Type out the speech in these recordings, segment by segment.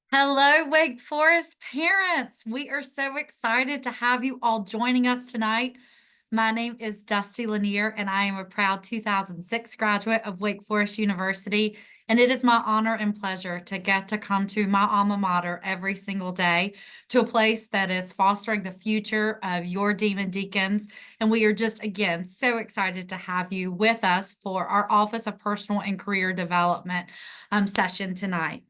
Hello, Wake Forest parents. We are so excited to have you all joining us tonight. My name is Dusty Lanier, and I am a proud 2006 graduate of Wake Forest University. And it is my honor and pleasure to get to come to my alma mater every single day, to a place that is fostering the future of your Demon Deacons. And we are just, again, so excited to have you with us for our Office of Personal and Career Development session tonight.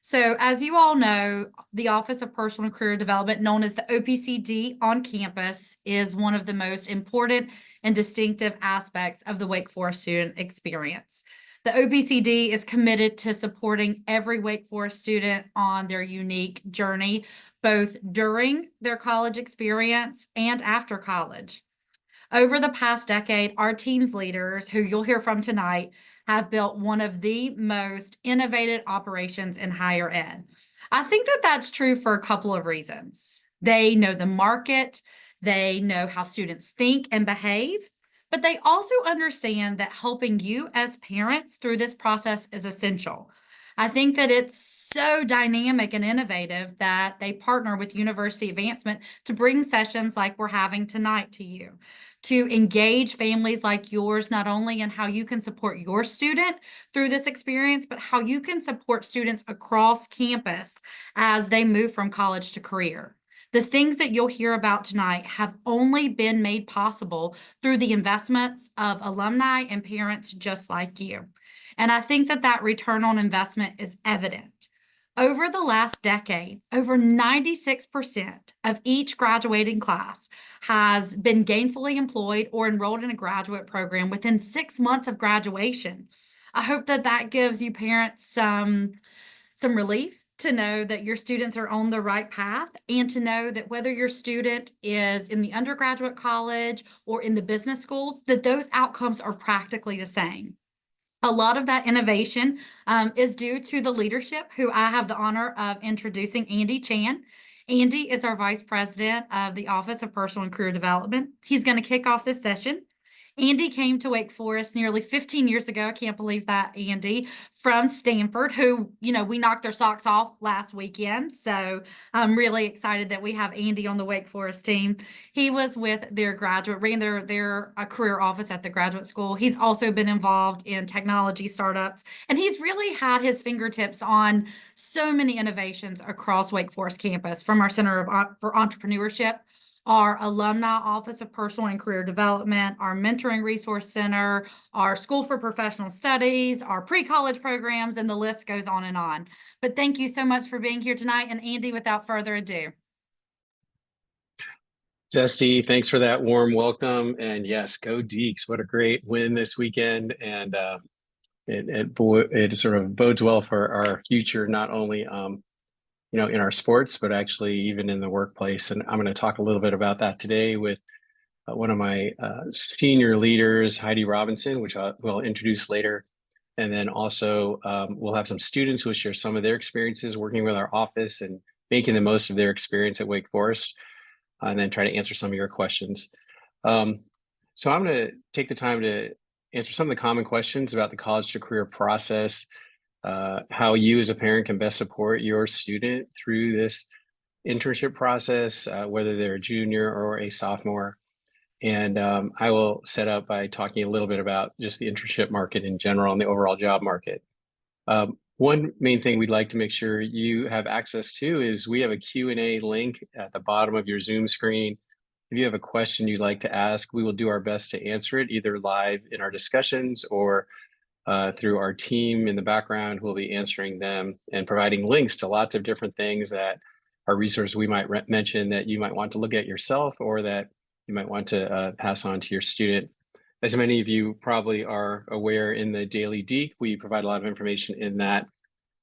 So, as you all know, the Office of Personal and Career Development, known as the OPCD on campus, is one of the most important and distinctive aspects of the Wake Forest student experience. The OPCD is committed to supporting every Wake Forest student on their unique journey, both during their college experience and after college. Over the past decade, our team's leaders, who you'll hear from tonight, have built one of the most innovative operations in higher ed. I think that that's true for a couple of reasons. They know the market, they know how students think and behave, but they also understand that helping you as parents through this process is essential. I think that it's so dynamic and innovative that they partner with University Advancement to bring sessions like we're having tonight to you, to engage families like yours, not only in how you can support your student through this experience, but how you can support students across campus as they move from college to career. The things that you'll hear about tonight have only been made possible through the investments of alumni and parents just like you. And I think that that return on investment is evident. Over the last decade, over 96% of each graduating class has been gainfully employed or enrolled in a graduate program within 6 months of graduation. I hope that that gives you parents some relief to know that your students are on the right path, and to know that whether your student is in the undergraduate college or in the business schools, that those outcomes are practically the same. A lot of that innovation is due to the leadership who I have the honor of introducing, Andy Chan. Andy is our Vice President of the Office of Personal and Career Development. He's going to kick off this session. Andy came to Wake Forest nearly 15 years ago. I can't believe that, Andy, from Stanford, who, we knocked their socks off last weekend. So I'm really excited that we have Andy on the Wake Forest team. He was with their graduate, ran their career office at the graduate school. He's also been involved in technology startups, and he's really had his fingertips on so many innovations across Wake Forest campus, from our Center for Entrepreneurship, our Alumni Office of Personal and Career Development, our Mentoring Resource Center, our School for Professional Studies, our pre-college programs, and the list goes on and on. But thank you so much for being here tonight. And Andy, without further ado. Dusty, thanks for that warm welcome. And yes, go Deeks. What a great win this weekend. And it sort of bodes well for our future, not only in our sports, but actually even in the workplace. And I'm going to talk a little bit about that today with one of my senior leaders, Heidi Robinson, which we'll introduce later. And then also we'll have some students who will share some of their experiences working with our office and making the most of their experience at Wake Forest, and then try to answer some of your questions. So I'm going to take the time to answer some of the common questions about the college to career process, how you as a parent can best support your student through this internship process, whether they're a junior or a sophomore. And I will set up by talking a little bit about just the internship market in general and the overall job market. One main thing we'd like to make sure you have access to is we have a Q&A link at the bottom of your Zoom screen. If you have a question you'd like to ask, we will do our best to answer it, either live in our discussions or through our team in the background who will be answering them and providing links to lots of different things that are resources we might mention that you might want to look at yourself, or that you might want to pass on to your student. As many of you probably are aware, in the Daily Deke, we provide a lot of information in that,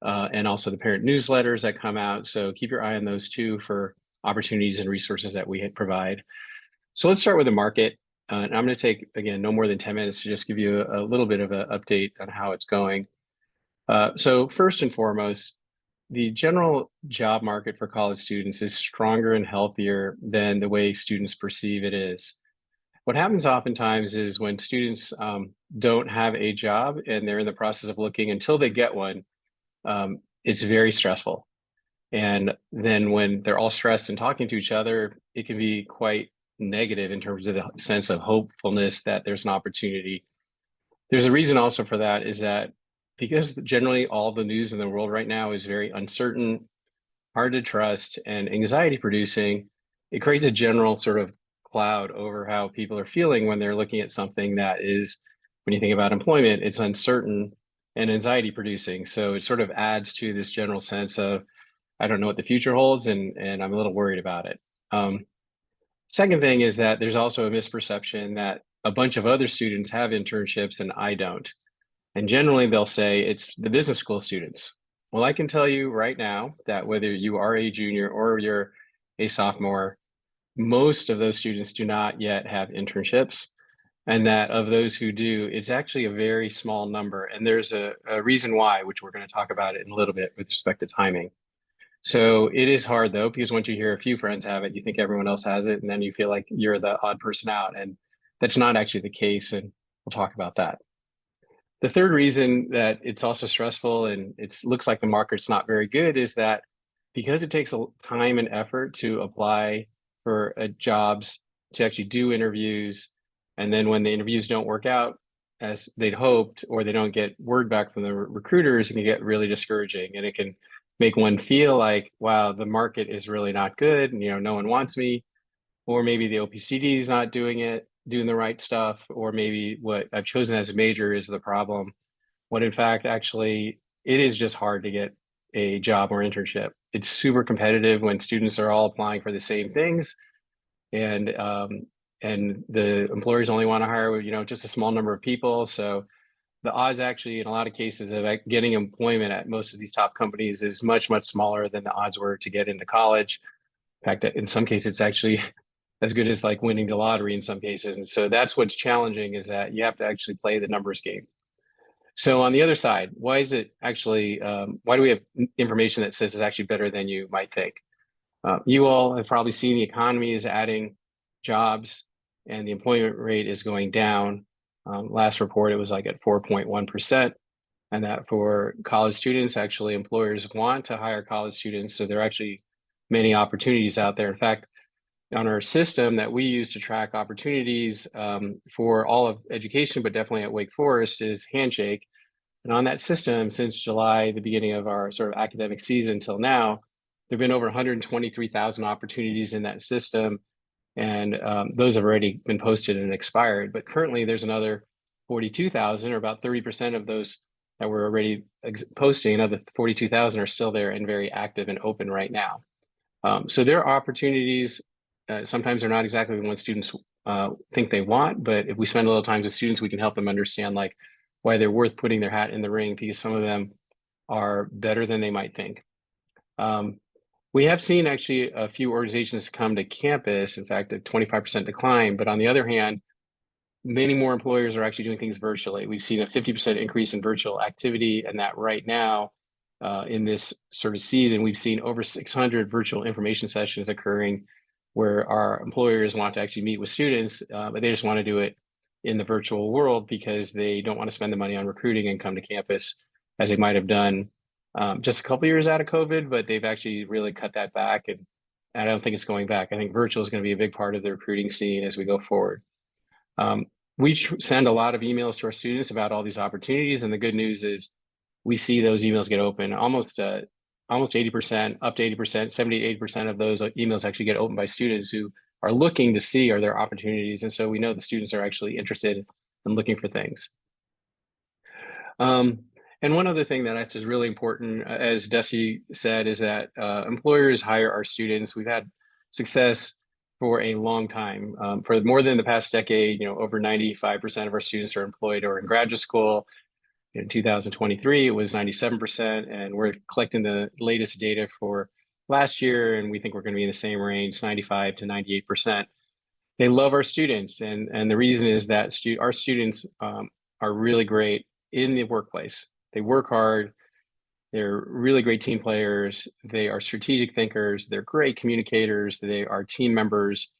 and also the parent newsletters that come out. So keep your eye on those too for opportunities and resources that we provide. So let's start with the market. And I'm going to take, again, no more than 10 minutes to just give you a little bit of an update on how it's going. So first and foremost, the general job market for college students is stronger and healthier than the way students perceive it is. What happens oftentimes is when students don't have a job and they're in the process of looking until they get one, it's very stressful. And then when they're all stressed and talking to each other, it can be quite negative in terms of the sense of hopefulness that there's an opportunity. There's a reason also for that is that because generally all the news in the world right now is very uncertain, hard to trust, and anxiety producing, it creates a general sort of cloud over how people are feeling when they're looking at something that is, when you think about employment, it's uncertain and anxiety producing. So it sort of adds to this general sense of, I don't know what the future holds, and I'm a little worried about it. Um, Second thing is that there's also a misperception that a bunch of other students have internships and I don't. And generally, they'll say it's the business school students. Well, I can tell you right now that whether you are a junior or you're a sophomore, most of those students do not yet have internships. And that of those who do, it's actually a very small number. And there's a reason why, which we're going to talk about it in a little bit with respect to timing. So it is hard though, because once you hear a few friends have it, you think everyone else has it, and then you feel like you're the odd person out. And that's not actually the case. And we'll talk about that. The third reason that it's also stressful and it looks like the market's not very good is that because it takes a time and effort to apply for jobs, to actually do interviews, and then when the interviews don't work out as they'd hoped, or they don't get word back from the recruiters, it can get really discouraging, and it can make one feel like, wow, the market is really not good, and no one wants me, or maybe the OPCD is not doing the right stuff, or maybe what I've chosen as a major is the problem. When in fact, actually, it is just hard to get a job or internship. It's super competitive when students are all applying for the same things, and the employers only want to hire just a small number of people. So the odds actually, in a lot of cases, of getting employment at most of these top companies is much, much smaller than the odds were to get into college. In fact, in some cases, it's actually as good as like winning the lottery in some cases. And so that's what's challenging, is that you have to actually play the numbers game. So on the other side, why is it actually, why do we have information that says it's actually better than you might think? You all have probably seen the economy is adding jobs and the employment rate is going down. Last report, it was like at 4.1%. And that for college students, actually employers want to hire college students. So there are actually many opportunities out there. In fact, on our system that we use to track opportunities for all of education, but definitely at Wake Forest, is Handshake. And on that system, since July, the beginning of our sort of academic season till now, there have been over 123,000 opportunities in that system. And those have already been posted and expired. But currently, there's another 42,000, or about 30% of those that were already posting. Another 42,000 are still there and very active and open right now. So there are opportunities. Sometimes they're not exactly the ones students think they want, but if we spend a little time with students, we can help them understand like why they're worth putting their hat in the ring, because some of them are better than they might think. We have seen actually a few organizations come to campus, in fact, a 25% decline, but on the other hand, many more employers are actually doing things virtually. We've seen a 50% increase in virtual activity, and that right now, in this sort of season, we've seen over 600 virtual information sessions occurring where our employers want to actually meet with students, but they just want to do it in the virtual world because they don't want to spend the money on recruiting and come to campus as they might have done just a couple years out of COVID, but they've actually really cut that back. And I don't think it's going back. I think virtual is going to be a big part of the recruiting scene as we go forward. We send a lot of emails to our students about all these opportunities, and the good news is we see those emails get open. Almost 80%, up to 80%, 70 to 80% of those emails actually get opened by students who are looking to see are there opportunities. And so we know the students are actually interested in looking for things. And one other thing that is really important, as Desi said, is that employers hire our students. We've had success for a long time. For more than the past decade, over 95% of our students are employed or in graduate school. In 2023, it was 97%, and we're collecting the latest data for last year, and we think we're going to be in the same range, 95 to 98%. They love our students, and the reason is that our students are really great in the workplace. They work hard. They're really great team players. They are strategic thinkers. They're great communicators. They are team members.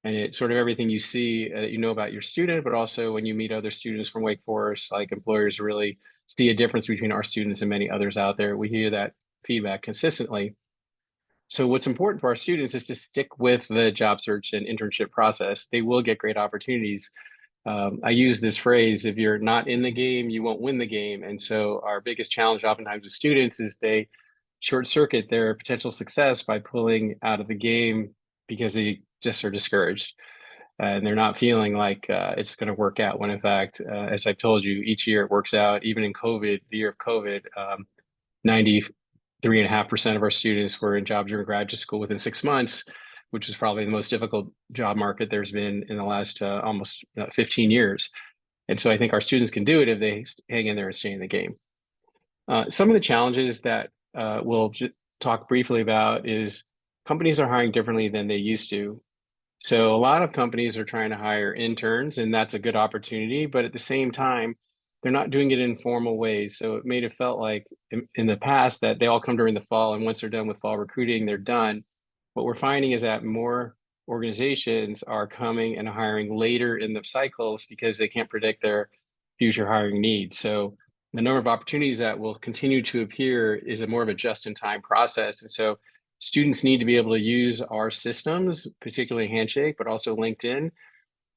And it's sort of everything you see, about your student, but also when you meet other students from Wake Forest, like employers really see a difference between our students and many others out there. We hear that feedback consistently. So what's important for our students is to stick with the job search and internship process. They will get great opportunities. I use this phrase, if you're not in the game, you won't win the game. And so our biggest challenge oftentimes with students is they short circuit their potential success by pulling out of the game because they just are discouraged. And they're not feeling like it's going to work out when in fact, as I've told you, each year it works out. Even in COVID, the year of COVID, 93.5% of our students were in jobs during graduate school within 6 months, which is probably the most difficult job market there's been in the last almost 15 years. And so I think our students can do it if they hang in there and stay in the game. Some of the challenges that we'll talk briefly about is companies are hiring differently than they used to. So a lot of companies are trying to hire interns, and that's a good opportunity. But at the same time, they're not doing it in formal ways. So it made it felt like in the past that they all come during the fall, and once they're done with fall recruiting, they're done. What we're finding is that more organizations are coming and hiring later in the cycles because they can't predict their future hiring needs. So the number of opportunities that will continue to appear is a more of a just-in-time process. And so students need to be able to use our systems, particularly Handshake, but also LinkedIn,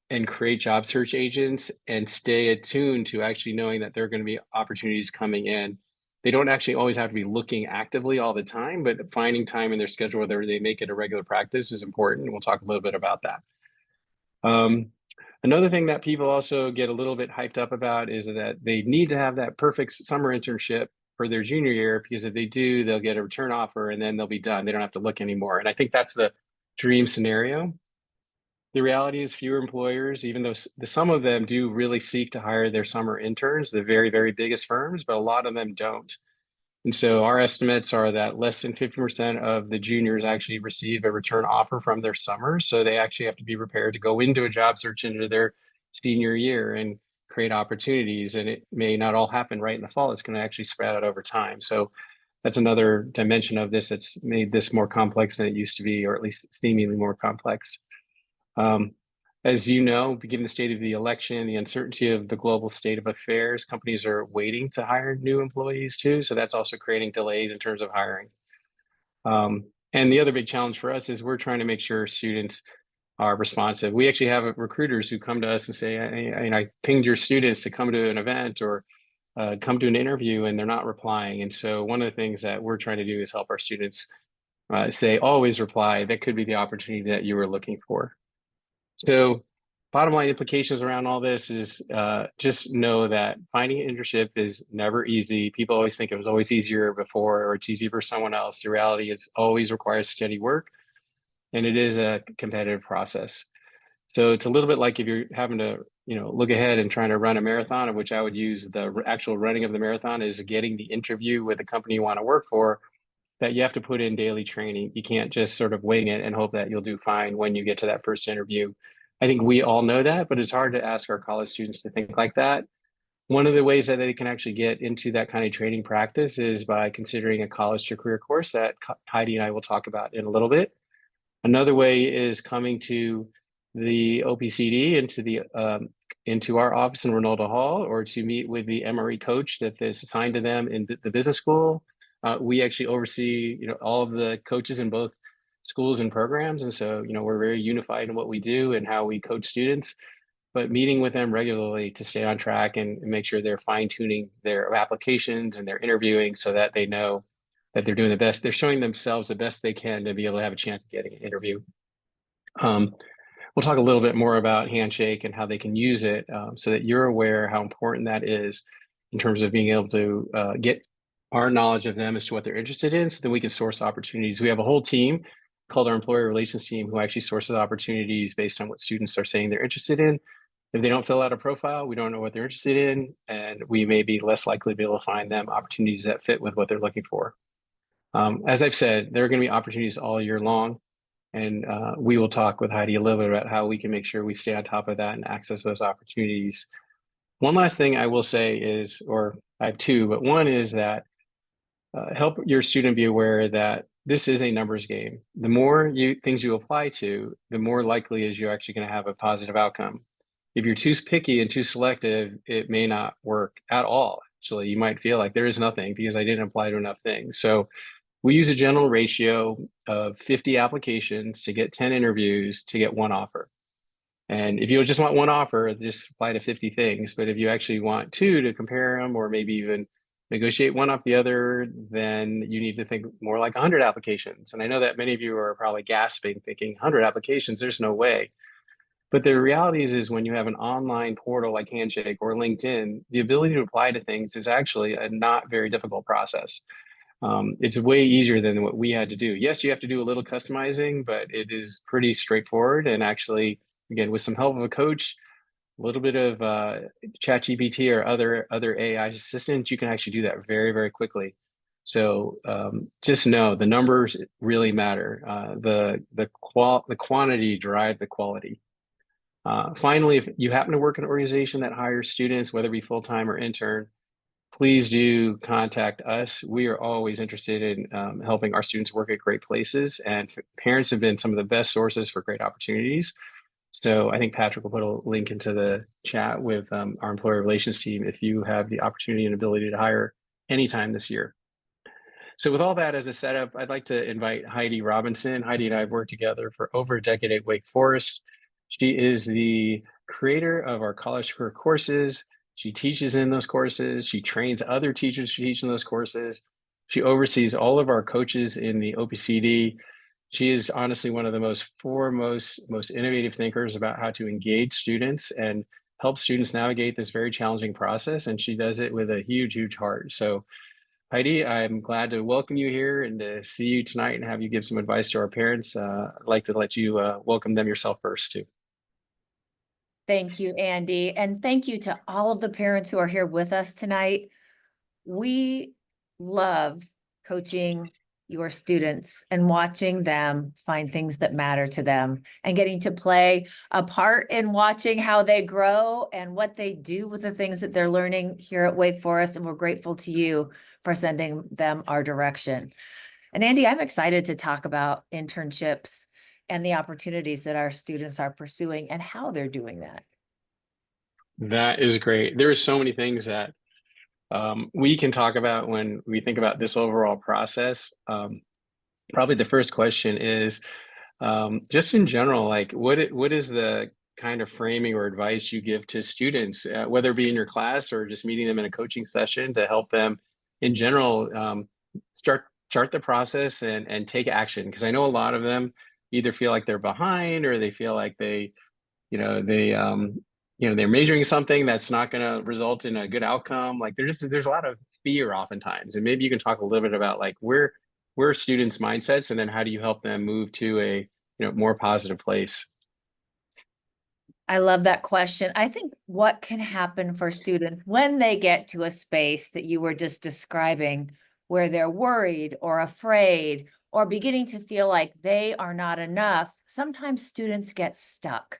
and create job search agents and stay attuned to actually knowing that there are going to be opportunities coming in. They don't actually always have to be looking actively all the time, but finding time in their schedule, whether they make it a regular practice, is important. We'll talk a little bit about that. Another thing that people also get a little bit hyped up about is that they need to have that perfect summer internship for their junior year, because if they do, they'll get a return offer and then they'll be done. They don't have to look anymore. And I think that's the dream scenario. The reality is fewer employers, even though some of them do really seek to hire their summer interns, the very, very biggest firms, but a lot of them don't. And so our estimates are that less than 50% of the juniors actually receive a return offer from their summer. So they actually have to be prepared to go into a job search into their senior year and create opportunities. And it may not all happen right in the fall. It's going to actually spread out over time. So that's another dimension of this that's made this more complex than it used to be, or at least seemingly more complex. As you know, given the state of the election, the uncertainty of the global state of affairs, companies are waiting to hire new employees too. So that's also creating delays in terms of hiring. And the other big challenge for us is we're trying to make sure students are responsive. We actually have recruiters who come to us and say, I pinged your students to come to an event or come to an interview, and they're not replying. And so one of the things that we're trying to do is help our students say, always reply. That could be the opportunity that you were looking for. So bottom line implications around all this is just know that finding an internship is never easy. People always think it was always easier before, or it's easy for someone else. The reality is always requires steady work, and it is a competitive process. So it's a little bit like if you're having to, look ahead and trying to run a marathon, of which I would use the actual running of the marathon is getting the interview with the company you want to work for, that you have to put in daily training. You can't just sort of wing it and hope that you'll do fine when you get to that first interview. I think we all know that, but it's hard to ask our college students to think like that. One of the ways that they can actually get into that kind of training practice is by considering a college to career course that Heidi and I will talk about in a little bit. Another way is coming to the OPCD into our office in Ronaldo Hall, or to meet with the MRE coach that is assigned to them in the business school. We actually oversee, all of the coaches in both schools and programs, and so we're very unified in what we do and how we coach students. But meeting with them regularly to stay on track and make sure they're fine tuning their applications and their interviewing so that they know that they're doing the best. They're showing themselves the best they can to be able to have a chance of getting an interview. We'll talk a little bit more about Handshake and how they can use it so that you're aware how important that is in terms of being able to get our knowledge of them as to what they're interested in, so that we can source opportunities. We have a whole team called our employer relations team who actually sources opportunities based on what students are saying they're interested in. If they don't fill out a profile, we don't know what they're interested in, and we may be less likely to be able to find them opportunities that fit with what they're looking for. As I've said, there are going to be opportunities all year long, and we will talk with Heidi a little bit about how we can make sure we stay on top of that and access those opportunities. One last thing I will say is, or I have two, but one is that help your student be aware that this is a numbers game. The more things you apply to, the more likely is you're actually going to have a positive outcome. If you're too picky and too selective, it may not work at all. Actually, you might feel like there is nothing because I didn't apply to enough things. So We use a general ratio of 50 applications to get 10 interviews to get one offer. And if you just want one offer, just apply to 50 things. But if you actually want two to compare them or maybe even negotiate one off the other, then you need to think more like 100 applications. And I know that many of you are probably gasping, thinking 100 applications, there's no way. But the reality is when you have an online portal like Handshake or LinkedIn, the ability to apply to things is actually a not very difficult process. It's way easier than what we had to do. Yes, you have to do a little customizing, but it is pretty straightforward. And actually, again, with some help of a coach, a little bit of ChatGPT or other AI assistants, you can actually do that very, very quickly. So just know the numbers really matter. The quantity drive the quality. Finally, if you happen to work in an organization that hires students, whether it be full-time or intern, please do contact us. We are always interested in helping our students work at great places, and parents have been some of the best sources for great opportunities. So I think Patrick will put a link into the chat with our employer relations team if you have the opportunity and ability to hire anytime this year. So with all that as a setup, I'd like to invite Heidi Robinson. Heidi and I have worked together for over a decade at Wake Forest. She is the creator of our college career courses. She teaches in those courses. She trains other teachers to teach in those courses. She oversees all of our coaches in the OPCD. She is honestly one of the most innovative thinkers about how to engage students and help students navigate this very challenging process. And she does it with a huge, huge heart. So Heidi, I'm glad to welcome you here and to see you tonight and have you give some advice to our parents. I'd like to let you welcome them yourself first, too. Thank you, Andy. And thank you to all of the parents who are here with us tonight. We love coaching your students and watching them find things that matter to them and getting to play a part in watching how they grow and what they do with the things that they're learning here at Wake Forest. And we're grateful to you for sending them our direction. And Andy, I'm excited to talk about internships and the opportunities that our students are pursuing and how they're doing that. That is great. There are so many things that we can talk about when we think about this overall process. Probably the first question is just in general, like what is the kind of framing or advice you give to students, whether it be in your class or just meeting them in a coaching session to help them in general chart the process and take action? Because I know a lot of them either feel like they're behind or they feel like they're majoring something that's not going to result in a good outcome. Like there's a lot of fear oftentimes, and maybe you can talk a little bit about like where are students' mindsets, and then how do you help them move to a more positive place? I love that question. I think what can happen for students when they get to a space that you were just describing, where they're worried or afraid or beginning to feel like they are not enough, sometimes students get stuck.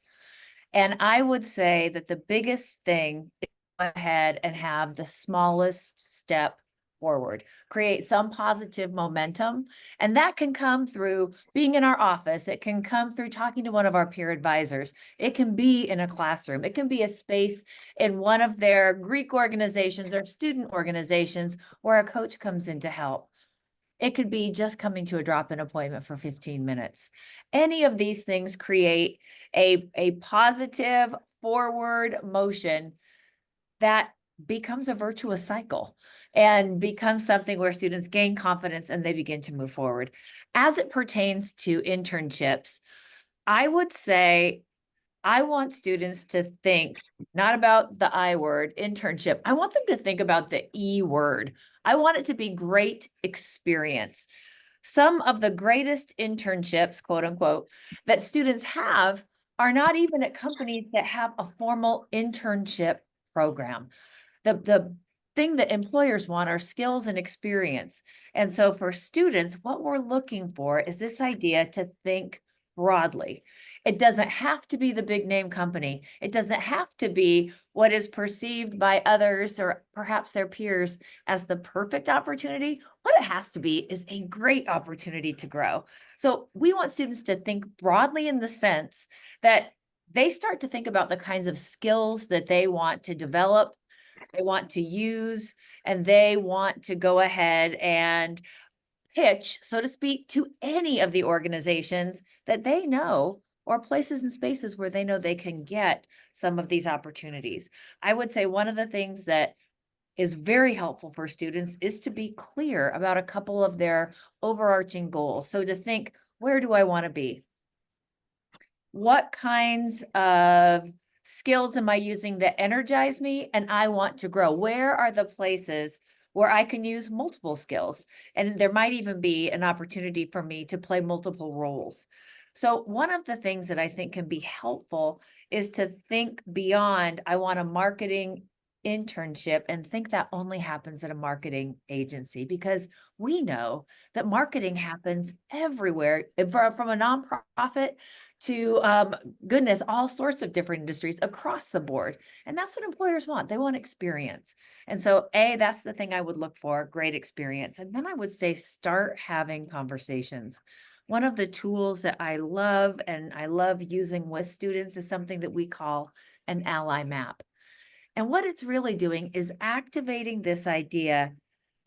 And I would say that the biggest thing is go ahead and have the smallest step forward, create some positive momentum. And that can come through being in our office. It can come through talking to one of our peer advisors. It can be in a classroom. It can be a space in one of their Greek organizations or student organizations where a coach comes in to help. It could be just coming to a drop-in appointment for 15 minutes. Any of these things create a positive forward motion that becomes a virtuous cycle and becomes something where students gain confidence and they begin to move forward. As it pertains to internships, I would say I want students to think not about the I word, internship. I want them to think about the E word. I want it to be great experience. Some of the greatest internships, quote unquote, that students have are not even at companies that have a formal internship program. The thing that employers want are skills and experience. And so for students, what we're looking for is this idea to think broadly. It doesn't have to be the big name company. It doesn't have to be what is perceived by others or perhaps their peers as the perfect opportunity. What it has to be is a great opportunity to grow. So we want students to think broadly in the sense that they start to think about the kinds of skills that they want to develop, they want to use, and they want to go ahead and pitch, so to speak, to any of the organizations that they know or places and spaces where they know they can get some of these opportunities. I would say one of the things that is very helpful for students is to be clear about a couple of their overarching goals. So to think, where do I want to be? What kinds of skills am I using that energize me and I want to grow? Where are the places where I can use multiple skills? And there might even be an opportunity for me to play multiple roles. So one of the things that I think can be helpful is to think beyond, I want a marketing internship, and think that only happens at a marketing agency, because we know that marketing happens everywhere, from a nonprofit to goodness, all sorts of different industries across the board. And that's what employers want. They want experience. And so that's the thing I would look for, great experience. And then I would say, start having conversations. One of the tools that I love and I love using with students is something that we call an ally map. And what it's really doing is activating this idea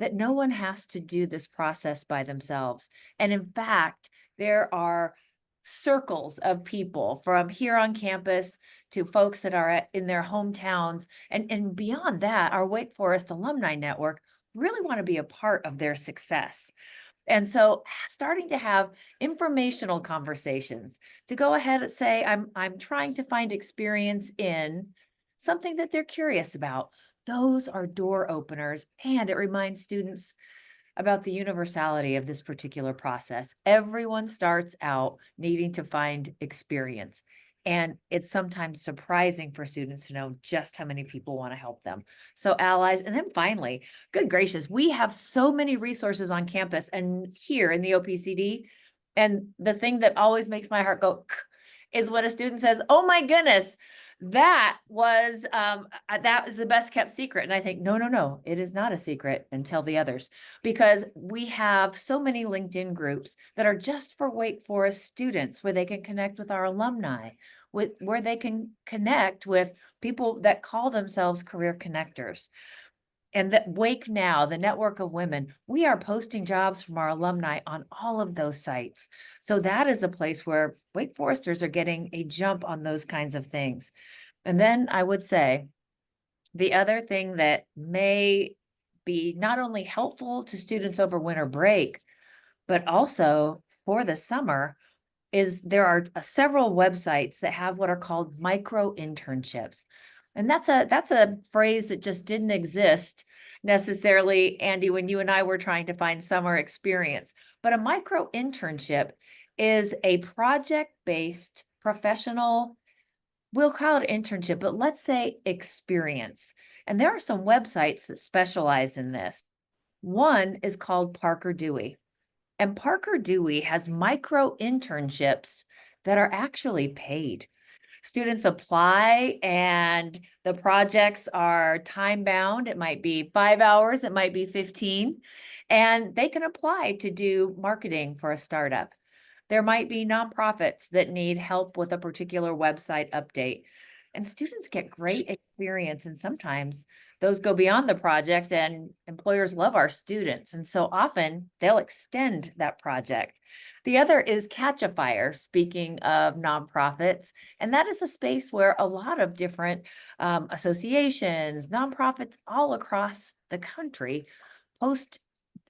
that no one has to do this process by themselves. And in fact, there are circles of people from here on campus to folks that are in their hometowns. And beyond that, our Wake Forest alumni network really want to be a part of their success. And so starting to have informational conversations to go ahead and say, I'm trying to find experience in something that they're curious about. Those are door openers, and it reminds students about the universality of this particular process. Everyone starts out needing to find experience. And it's sometimes surprising for students to know just how many people want to help them. So allies. And then finally, good gracious, we have so many resources on campus and here in the OPCD. And the thing that always makes my heart go is when a student says, oh my goodness, that was the best kept secret. And I think, no, it is not a secret, and tell the others, because we have so many LinkedIn groups that are just for Wake Forest students, where they can connect with our alumni, where they can connect with people that call themselves career connectors. And that Wake Now, the network of women, we are posting jobs from our alumni on all of those sites. So that is a place where Wake Foresters are getting a jump on those kinds of things. And then I would say the other thing that may be not only helpful to students over winter break, but also for the summer, is there are several websites that have what are called micro internships. And that's a phrase that just didn't exist necessarily, Andy, when you and I were trying to find summer experience. But a micro internship is a project-based professional, we'll call it internship, but let's say experience. And there are some websites that specialize in this. One is called Parker Dewey. And Parker Dewey has micro internships that are actually paid. Students apply and the projects are time bound. It might be 5 hours, it might be 15, and they can apply to do marketing for a startup. There might be nonprofits that need help with a particular website update. And students get great experience, and sometimes those go beyond the project, and employers love our students. And so often they'll extend that project. The other is Catch a Fire, speaking of nonprofits. And that is a space where a lot of different associations, nonprofits all across the country post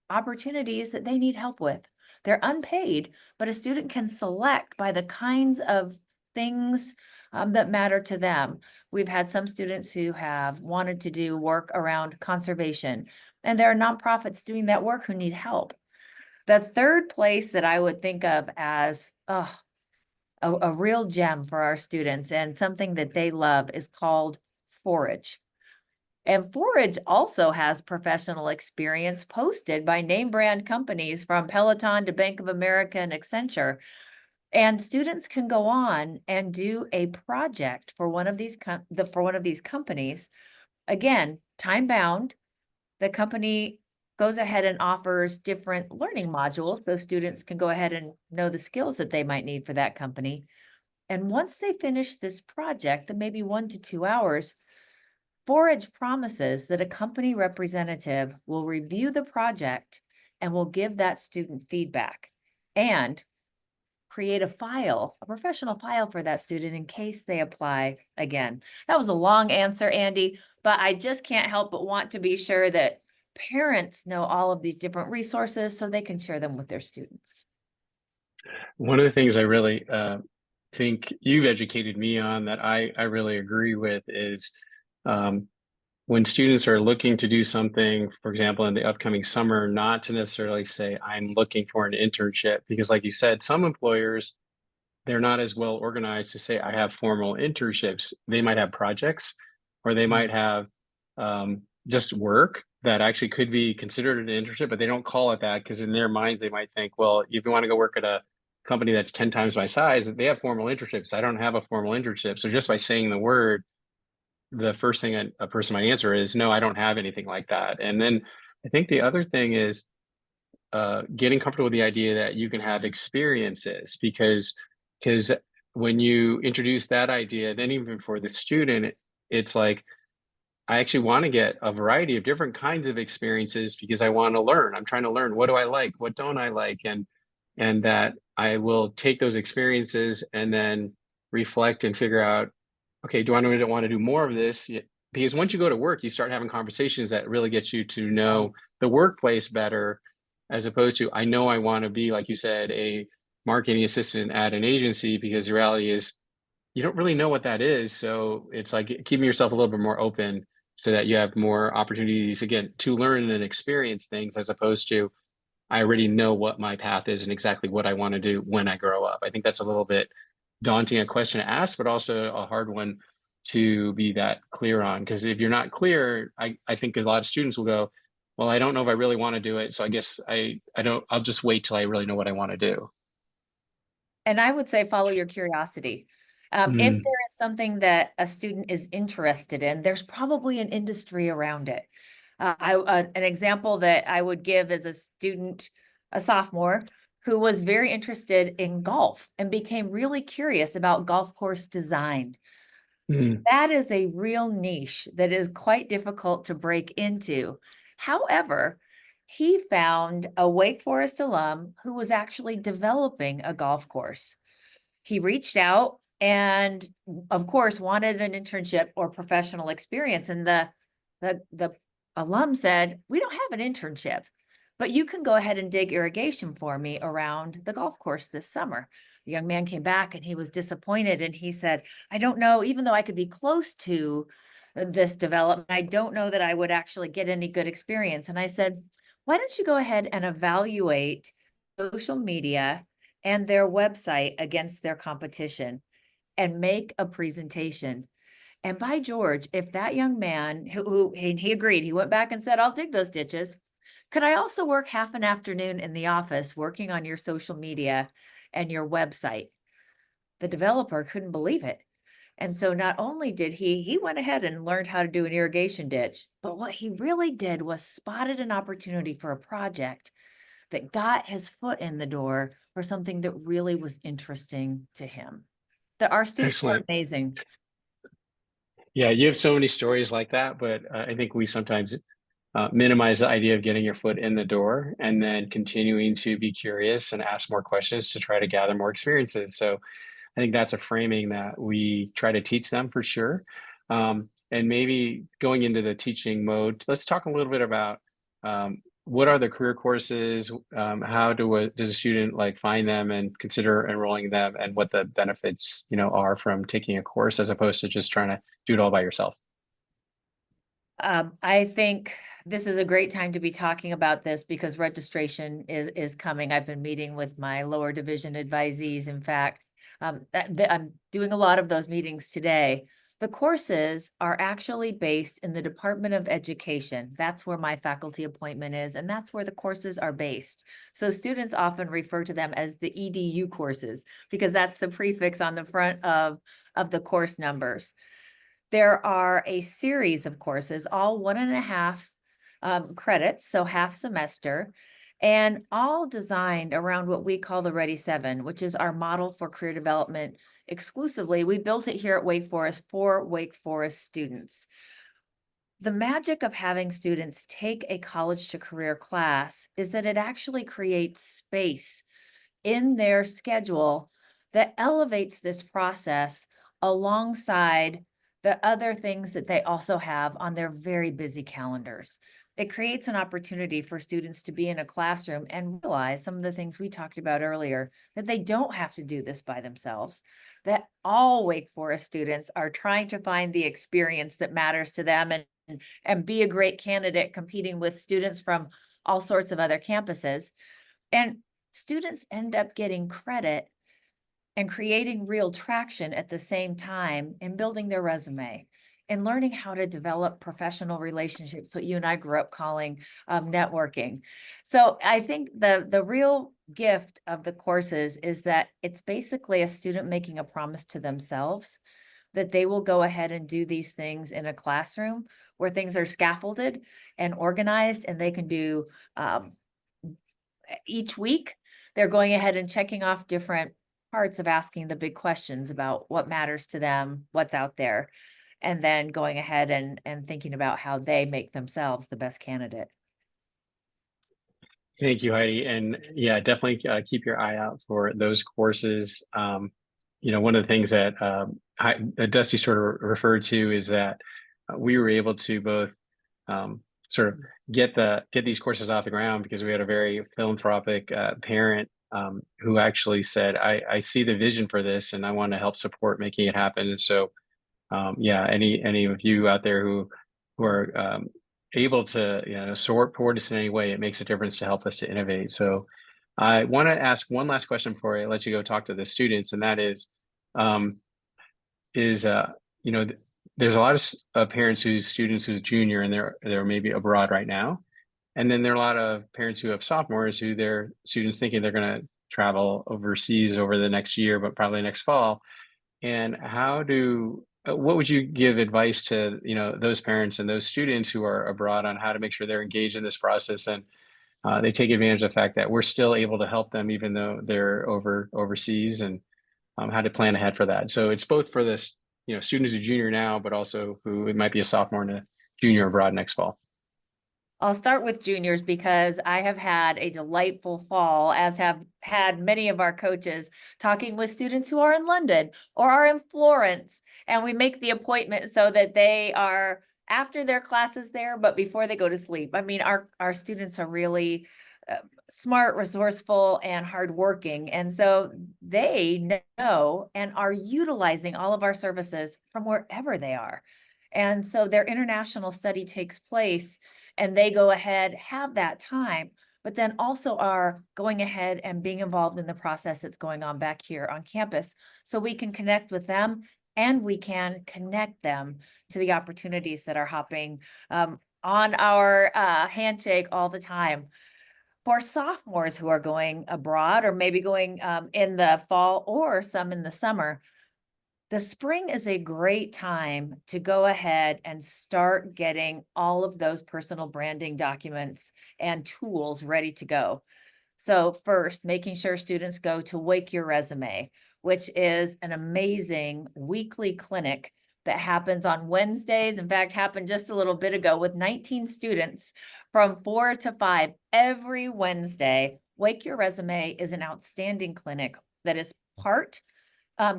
opportunities that they need help with. They're unpaid, but a student can select by the kinds of things that matter to them. We've had some students who have wanted to do work around conservation, and there are nonprofits doing that work who need help. The third place that I would think of as a real gem for our students and something that they love is called Forage. And Forage also has professional experience posted by name brand companies from Peloton to Bank of America and Accenture. And students can go on and do a project for one of these companies. Again, time bound. The company goes ahead and offers different learning modules so students can go ahead and know the skills that they might need for that company. And once they finish this project, that may be 1 to 2 hours, Forage promises that a company representative will review the project and we'll give that student feedback and create a file, a professional file for that student in case they apply again. That was a long answer, Andy, but I just can't help but want to be sure that parents know all of these different resources so they can share them with their students. One of the things I really think you've educated me on that I really agree with is when students are looking to do something, for example, in the upcoming summer, not to necessarily say, I'm looking for an internship, because like you said, some employers, they're not as well organized to say, I have formal internships. They might have projects or they might have just work that actually could be considered an internship, but they don't call it that because in their minds, they might think, well, if you want to go work at a company that's 10 times my size, they have formal internships. I don't have a formal internship. So just by saying the word, the first thing a person might answer is, no, I don't have anything like that. And then I think the other thing is getting comfortable with the idea that you can have experiences because when you introduce that idea, then even for the student, it's like, I actually want to get a variety of different kinds of experiences because I want to learn. I'm trying to learn, what do I like? What don't I like? And that I will take those experiences and then reflect and figure out, okay, do I want to do more of this? Because once you go to work, you start having conversations that really get you to know the workplace better, as opposed to, I know I want to be, like you said, a marketing assistant at an agency, because the reality is you don't really know what that is. So it's like keeping yourself a little bit more open so that you have more opportunities, again, to learn and experience things, as opposed to, I already know what my path is and exactly what I want to do when I grow up. I think that's a little bit daunting a question to ask, but also a hard one to be that clear on. Because if you're not clear, I think a lot of students will go, well, I don't know if I really want to do it. So I guess I'll just wait till I really know what I want to do. And I would say follow your curiosity. If Mm, there is something that a student is interested in, there's probably an industry around it. An example that I would give is a student, a sophomore, who was very interested in golf and became really curious about golf course design. mm, That is a real niche that is quite difficult to break into. However, he found a Wake Forest alum who was actually developing a golf course. He reached out and, of course, wanted an internship or professional experience. And the alum said, we don't have an internship, but you can go ahead and dig irrigation for me around the golf course this summer. The young man came back and he was disappointed. And he said, I don't know, even though I could be close to this development, I don't know that I would actually get any good experience. And I said, why don't you go ahead and evaluate social media and their website against their competition and make a presentation. And by George, if that young man he agreed, he went back and said, I'll dig those ditches. Could I also work half an afternoon in the office working on your social media and your website? The developer couldn't believe it. And so not only did he went ahead and learned how to do an irrigation ditch, but what he really did was spotted an opportunity for a project that got his foot in the door for something that really was interesting to him. Our students are excellent. amazing. Yeah, you have so many stories like that, but I think we sometimes minimize the idea of getting your foot in the door and then continuing to be curious and ask more questions to try to gather more experiences. So I think that's a framing that we try to teach them for sure. And maybe going into the teaching mode, let's talk a little bit about what are the career courses? How does a student like find them and consider enrolling them, and what the benefits, are from taking a course as opposed to just trying to do it all by yourself? I think this is a great time to be talking about this because registration is coming. I've been meeting with my lower division advisees. In fact, I'm doing a lot of those meetings today. The courses are actually based in the Department of Education. That's where my faculty appointment is, and that's where the courses are based. So students often refer to them as the EDU courses because that's the prefix on the front of the course numbers. There are a series of courses, all 1.5 credits, so half semester, and all designed around what we call the Ready 7, which is our model for career development exclusively. We built it here at Wake Forest for Wake Forest students. the magic of having students take a college to career class is that it actually creates space in their schedule that elevates this process alongside the other things that they also have on their very busy calendars. It creates an opportunity for students to be in a classroom and realize some of the things we talked about earlier, that they don't have to do this by themselves, that all Wake Forest students are trying to find the experience that matters to them and be a great candidate competing with students from all sorts of other campuses. And students end up getting credit and creating real traction at the same time in building their resume and learning how to develop professional relationships, what you and I grew up calling networking. So I think the real gift of the courses is that it's basically a student making a promise to themselves that they will go ahead and do these things in a classroom where things are scaffolded and organized, and they can do each week. They're going ahead and checking off different parts of asking the big questions about what matters to them, what's out there, and then going ahead and thinking about how they make themselves the best candidate. Thank you, Heidi. And yeah, definitely keep your eye out for those courses. One of the things that Dusty sort of referred to is that we were able to both sort of get these courses off the ground because we had a very philanthropic parent who actually said, I see the vision for this and I want to help support making it happen. And so, yeah, any of you out there who are able to support us in any way, it makes a difference to help us to innovate. So I want to ask one last question before I let you go talk to the students, and that um, is there's a lot of parents whose students who's junior and they're maybe abroad right now, and then there are a lot of parents who have sophomores who their students thinking they're going to travel overseas over the next year, but probably next fall. And what would you give advice to those parents and those students who are abroad on how to make sure they're engaged in this process and they take advantage of the fact that we're still able to help them even though they're overseas, and how to plan ahead for that. So it's both for this students who are junior now, but also who it might be a sophomore and a junior abroad next fall. I'll start with juniors because I have had a delightful fall, as have had many of our coaches, talking with students who are in London or are in Florence. And we make the appointment so that they are after their classes there, but before they go to sleep. I mean, our students are really smart, resourceful, and hardworking. And so they know and are utilizing all of our services from wherever they are. And so their international study takes place and they go ahead, have that time, but then also are going ahead and being involved in the process that's going on back here on campus. So we can connect with them and we can connect them to the opportunities that are hopping on our Handshake all the time. For sophomores who are going abroad or maybe going in the fall or some in the summer, the spring is a great time to go ahead and start getting all of those personal branding documents and tools ready to go. So first, making sure students go to Wake Your Resume, which is an amazing weekly clinic that happens on Wednesdays. In fact, happened just a little bit ago with 19 students from 4 to 5 every Wednesday. Wake Your Resume is an outstanding clinic that is part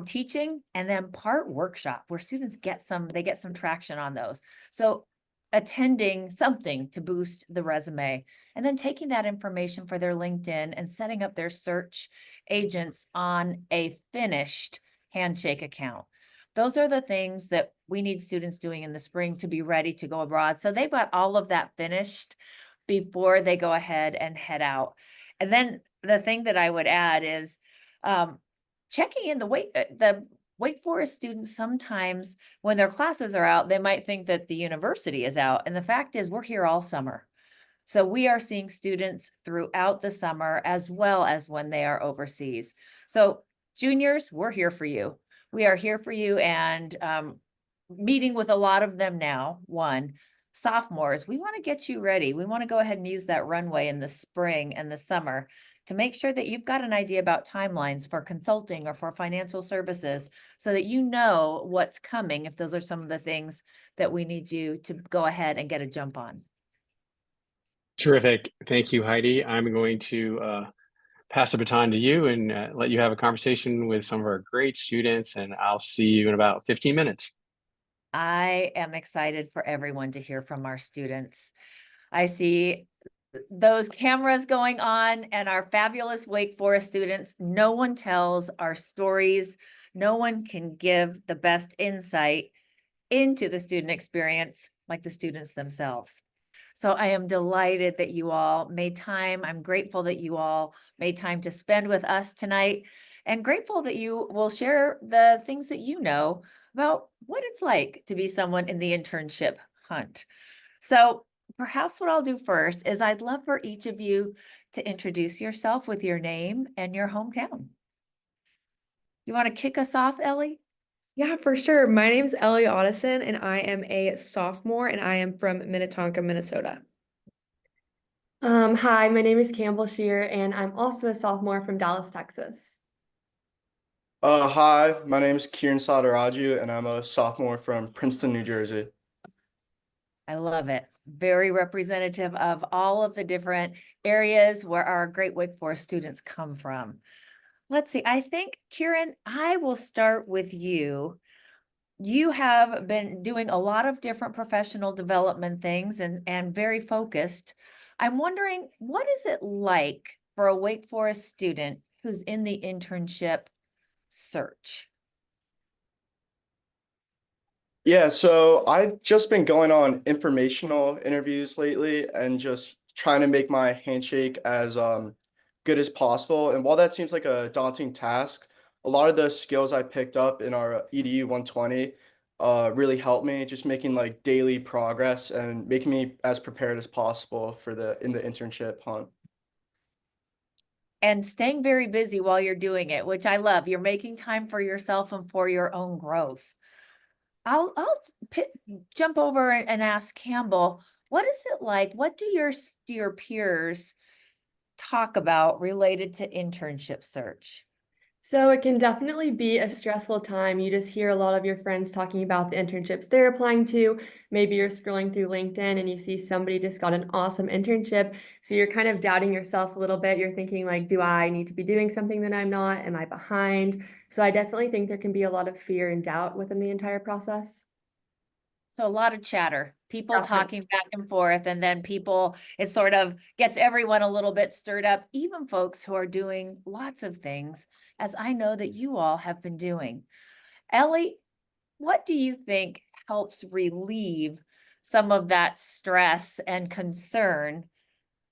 teaching and then part workshop where students get some traction on those. So attending something to boost the resume and then taking that information for their LinkedIn and setting up their search agents on a finished Handshake account. Those are the things that we need students doing in the spring to be ready to go abroad. So they've got all of that finished before they go ahead and head out. And then the thing that I would add is checking in the Wake Forest students. Sometimes when their classes are out, they might think that the university is out. And the fact is we're here all summer. So we are seeing students throughout the summer as well as when they are overseas. So juniors, we're here for you. We are here for you and meeting with a lot of them now. One, sophomores, we want to get you ready. We want to go ahead and use that runway in the spring and the summer to make sure that you've got an idea about timelines for consulting or for financial services so that you know what's coming if those are some of the things that we need you to go ahead and get a jump on. Terrific. Thank you, Heidi. I'm going to pass the baton to you and let you have a conversation with some of our great students, and I'll see you in about 15 minutes. I am excited for everyone to hear from our students. I see those cameras going on and our fabulous Wake Forest students. No one tells our stories. No one can give the best insight into the student experience like the students themselves. So I am delighted that you all made time. I'm grateful that you all made time to spend with us tonight, and grateful that you will share the things that you know about what it's like to be someone in the internship hunt. So perhaps what I'll do first is I'd love for each of you to introduce yourself with your name and your hometown. You want to kick us off, Ellie? Yeah, for sure. My name is Ellie Otteson, and I am a sophomore, and I am from Minnetonka, Minnesota. Hi, my name is Campbell Shear, and I'm also a sophomore from Dallas, Texas. Hi, my name is Kieran Sadaraju, and I'm a sophomore from Princeton, New Jersey. I love it. Very representative of all of the different areas where our great Wake Forest students come from. Let's see, I think, Kieran, I will start with you. You have been doing a lot of different professional development things and very focused. I'm wondering, what is it like for a Wake Forest student who's in the internship search? Yeah, so I've just been going on informational interviews lately and just trying to make my Handshake as good as possible. And while that seems like a daunting task, a lot of the skills I picked up in our EDU 120 really helped me just making like daily progress and making me as prepared as possible for in the internship hunt. And staying very busy while you're doing it, which I love. You're making time for yourself and for your own growth. I'll jump over and ask Campbell, what is it like? What do your peers talk about related to internship search? So it can definitely be a stressful time. You just hear a lot of your friends talking about the internships they're applying to. Maybe you're scrolling through LinkedIn and you see somebody just got an awesome internship. So you're kind of doubting yourself a little bit. You're thinking like, do I need to be doing something that I'm not? Am I behind? So I definitely think there can be a lot of fear and doubt within the entire process. So a lot of chatter, people Definitely. talking back and forth, and then it sort of gets everyone a little bit stirred up, even folks who are doing lots of things, as I know that you all have been doing. Ellie, what do you think helps relieve some of that stress and concern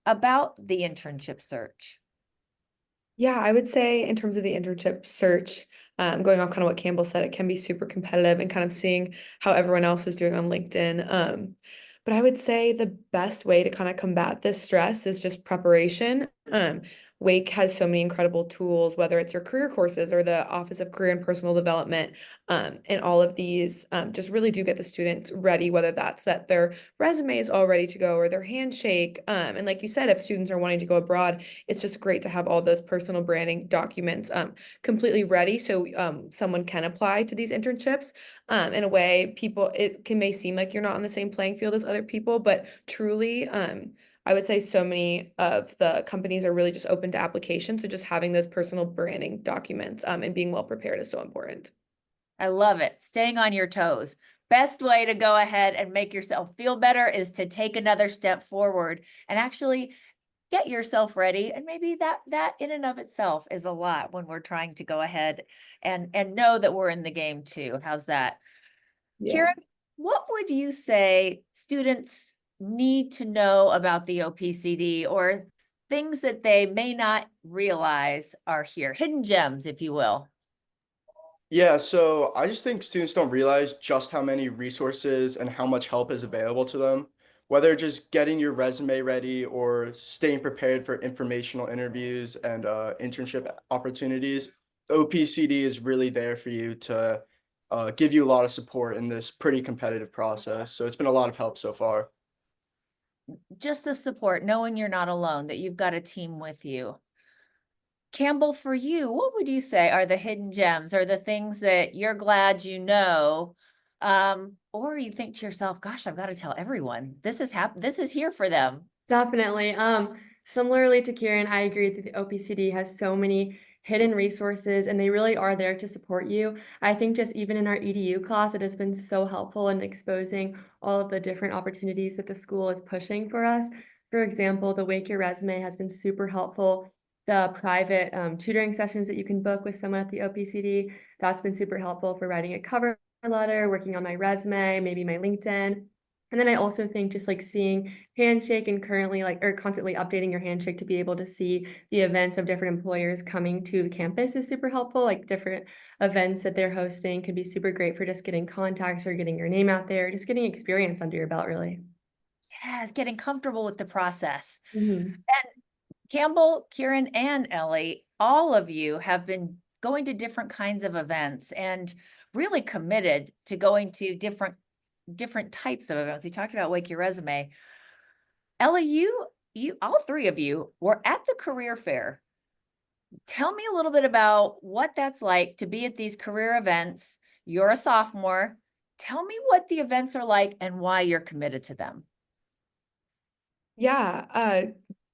about the internship search? Yeah, I would say in terms of the internship search, going off kind of what Campbell said, it can be super competitive and kind of seeing how everyone else is doing on LinkedIn. But I would say the best way to kind of combat this stress is just preparation. Wake has so many incredible tools, whether it's your career courses or the Office of Career and Personal Development. And all of these just really do get the students ready, whether that's that their resume is all ready to go or their handshake. And like you said, if students are wanting to go abroad, it's just great to have all those personal branding documents completely ready so someone can apply to these internships. In a way, may seem like you're not on the same playing field as other people, but truly, I would say so many of the companies are really just open to applications. So just having those personal branding documents and being well prepared is so important. I love it. Staying on your toes. Best way to go ahead and make yourself feel better is to take another step forward and actually get yourself ready. And maybe that in and of itself is a lot when we're trying to go ahead and know that we're in the game too. How's that? Yeah. Kieran, what would you say students need to know about the OPCD, or things that they may not realize are here, hidden gems, if you will? Yeah, so I just think students don't realize just how many resources and how much help is available to them, whether just getting your resume ready or staying prepared for informational interviews and internship opportunities. OPCD is really there for you to give you a lot of support in this pretty competitive process. So it's been a lot of help so far. Just the support, knowing you're not alone, that you've got a team with you. Campbell, for you, what would you say are the hidden gems or the things that you're glad you know? Or you think to yourself, gosh, I've got to tell everyone this is here for them. Definitely. Similarly to Kieran, I agree that the OPCD has so many hidden resources and they really are there to support you. I think just even in our EDU class, it has been so helpful in exposing all of the different opportunities that the school is pushing for us. For example, the Wake Your Resume has been super helpful. The private tutoring sessions that you can book with someone at the OPCD, that's been super helpful for writing a cover letter, working on my resume, maybe my LinkedIn. And then I also think just like seeing Handshake and currently or constantly updating your Handshake to be able to see the events of different employers coming to the campus is super helpful. Like different events that they're hosting could be super great for just getting contacts or getting your name out there, just getting experience under your belt, really. Yes, getting comfortable with the process. Mm-hmm. And Campbell, Kieran, and Ellie, all of you have been going to different kinds of events and really committed to going to different types of events. We talked about Wake Your Resume. Ellie, you all three of you were at the career fair. Tell me a little bit about what that's like to be at these career events. You're a sophomore. Tell me what the events are like and why you're committed to them. Yeah,